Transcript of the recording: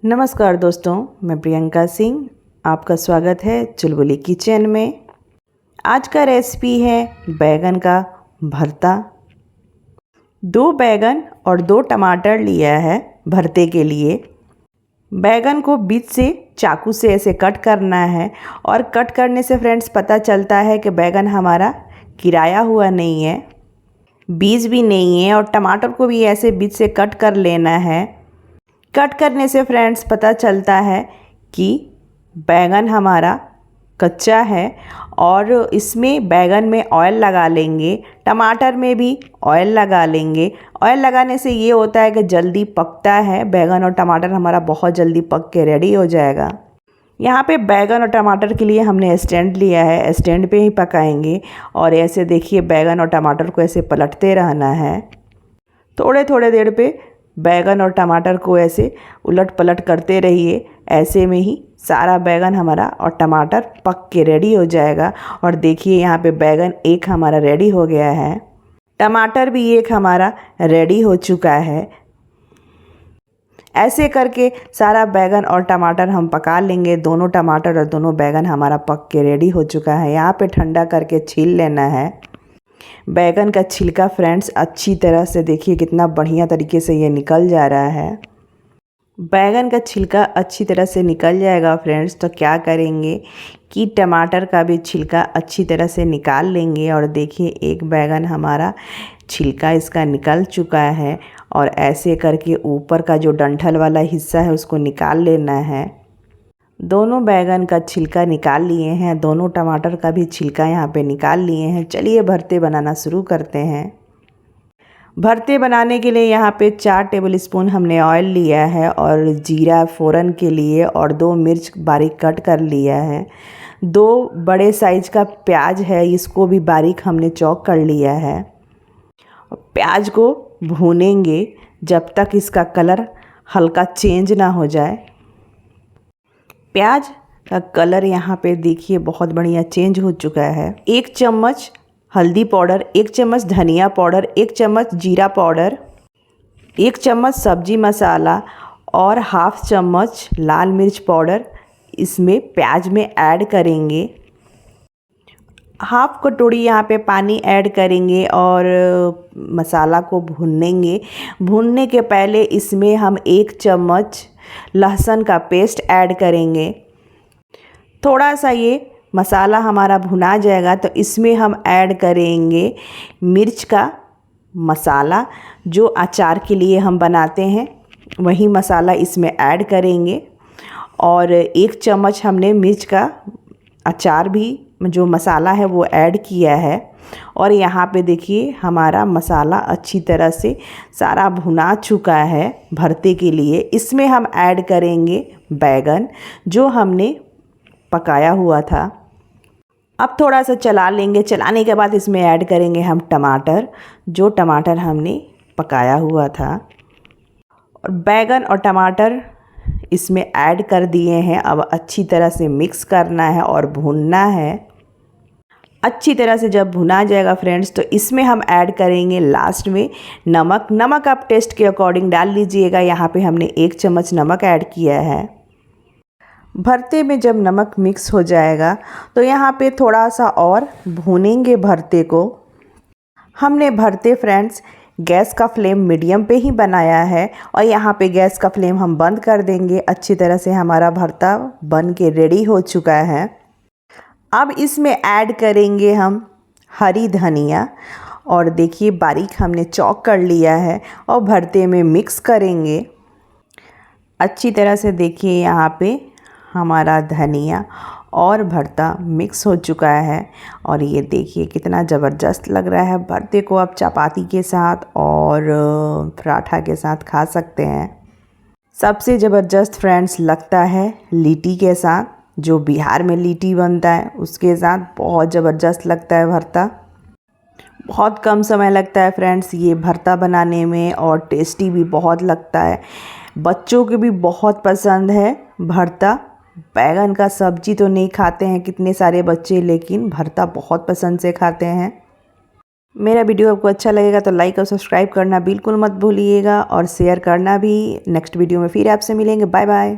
नमस्कार दोस्तों, मैं प्रियंका सिंह। आपका स्वागत है चुलबुली किचन में। आज का रेसिपी है बैगन का भरता। 2 बैगन और 2 टमाटर लिया है भरते के लिए। बैगन को बीच से चाकू से ऐसे कट करना है और कट करने से फ्रेंड्स पता चलता है कि बैगन हमारा किराया हुआ नहीं है, बीज भी नहीं है। और टमाटर को भी ऐसे बीच से कट कर लेना है। कट करने से फ्रेंड्स पता चलता है कि बैगन हमारा कच्चा है और इसमें बैगन में ऑयल लगा लेंगे, टमाटर में भी ऑयल लगा लेंगे। ऑयल लगाने से ये होता है कि जल्दी पकता है बैगन, और टमाटर हमारा बहुत जल्दी पक के रेडी हो जाएगा। यहाँ पे बैगन और टमाटर के लिए हमने स्टैंड लिया है, स्टैंड पे ही पकाएंगे। और ऐसे देखिए बैगन और टमाटर को ऐसे पलटते रहना है। थोड़े थोड़े देर पे बैगन और टमाटर को ऐसे उलट पलट करते रहिए। ऐसे में ही सारा बैगन हमारा और टमाटर पक के रेडी हो जाएगा। और देखिए यहाँ पे बैगन एक हमारा रेडी हो गया है, टमाटर भी एक हमारा रेडी हो चुका है। ऐसे करके सारा बैगन और टमाटर हम पका लेंगे। दोनों टमाटर और दोनों बैगन हमारा पक के रेडी हो चुका है। यहाँ पे ठंडा करके छील लेना है बैगन का छिलका। फ्रेंड्स अच्छी तरह से देखिए कितना बढ़िया तरीके से ये निकल जा रहा है। बैगन का छिलका अच्छी तरह से निकल जाएगा फ्रेंड्स, तो क्या करेंगे कि टमाटर का भी छिलका अच्छी तरह से निकाल लेंगे। और देखिए एक बैगन हमारा छिलका इसका निकल चुका है। और ऐसे करके ऊपर का जो डंठल वाला हिस्सा है उसको निकाल लेना है। दोनों बैगन का छिलका निकाल लिए हैं, दोनों टमाटर का भी छिलका यहाँ पे निकाल लिए हैं। चलिए भरते बनाना शुरू करते हैं। भरते बनाने के लिए यहाँ पे 4 टेबलस्पून हमने ऑयल लिया है और जीरा फ़ोरन के लिए, और 2 मिर्च बारीक कट कर लिया है। 2 बड़े साइज़ का प्याज है, इसको भी बारीक हमने चॉप कर लिया है। प्याज को भूनेंगे जब तक इसका कलर हल्का चेंज ना हो जाए। प्याज का कलर यहाँ पे देखिए बहुत बढ़िया चेंज हो चुका है। 1 चम्मच हल्दी पाउडर, 1 चम्मच धनिया पाउडर, 1 चम्मच जीरा पाउडर, 1 चम्मच सब्जी मसाला और हाफ चम्मच लाल मिर्च पाउडर इसमें प्याज में ऐड करेंगे। हाफ कटोरी यहाँ पे पानी ऐड करेंगे और मसाला को भूनेंगे। भूनने के पहले इसमें हम 1 चम्मच लहसुन का पेस्ट ऐड करेंगे। थोड़ा सा ये मसाला हमारा भुना जाएगा तो इसमें हम ऐड करेंगे मिर्च का मसाला, जो अचार के लिए हम बनाते हैं वही मसाला इसमें ऐड करेंगे। और 1 चम्मच हमने मिर्च का अचार भी जो मसाला है वो ऐड किया है। और यहाँ पे देखिए हमारा मसाला अच्छी तरह से सारा भुना चुका है भरते के लिए। इसमें हम ऐड करेंगे बैगन जो हमने पकाया हुआ था। अब थोड़ा सा चला लेंगे। चलाने के बाद इसमें ऐड करेंगे हम टमाटर, जो टमाटर हमने पकाया हुआ था। और बैगन और टमाटर इसमें ऐड कर दिए हैं। अब अच्छी तरह से मिक्स करना है और भूनना है। अच्छी तरह से जब भुना जाएगा फ्रेंड्स तो इसमें हम ऐड करेंगे लास्ट में नमक। नमक आप टेस्ट के अकॉर्डिंग डाल लीजिएगा। यहाँ पे हमने 1 चम्मच नमक ऐड किया है। भरते में जब नमक मिक्स हो जाएगा तो यहाँ पे थोड़ा सा और भूनेंगे भरते को। हमने भरते फ्रेंड्स गैस का फ्लेम मीडियम पे ही बनाया है और यहाँ पे गैस का फ्लेम हम बंद कर देंगे। अच्छी तरह से हमारा भरता बन के रेडी हो चुका है। अब इसमें ऐड करेंगे हम हरी धनिया, और देखिए बारीक हमने चॉप कर लिया है और भरते में मिक्स करेंगे। अच्छी तरह से देखिए यहाँ पे हमारा धनिया और भरता मिक्स हो चुका है। और ये देखिए कितना ज़बरदस्त लग रहा है। भरते को आप चपाती के साथ और पराठा के साथ खा सकते हैं। सबसे ज़बरदस्त फ्रेंड्स लगता है लिट्टी के साथ, जो बिहार में लिट्टी बनता है उसके साथ बहुत ज़बरदस्त लगता है भरता। बहुत कम समय लगता है फ्रेंड्स ये भरता बनाने में और टेस्टी भी बहुत लगता है। बच्चों को भी बहुत पसंद है भरता। बैगन का सब्जी तो नहीं खाते हैं कितने सारे बच्चे, लेकिन भरता बहुत पसंद से खाते हैं। मेरा वीडियो आपको अच्छा लगेगा तो लाइक और सब्सक्राइब करना बिल्कुल मत भूलिएगा और शेयर करना भी। नेक्स्ट वीडियो में फिर आपसे मिलेंगे। Bye bye.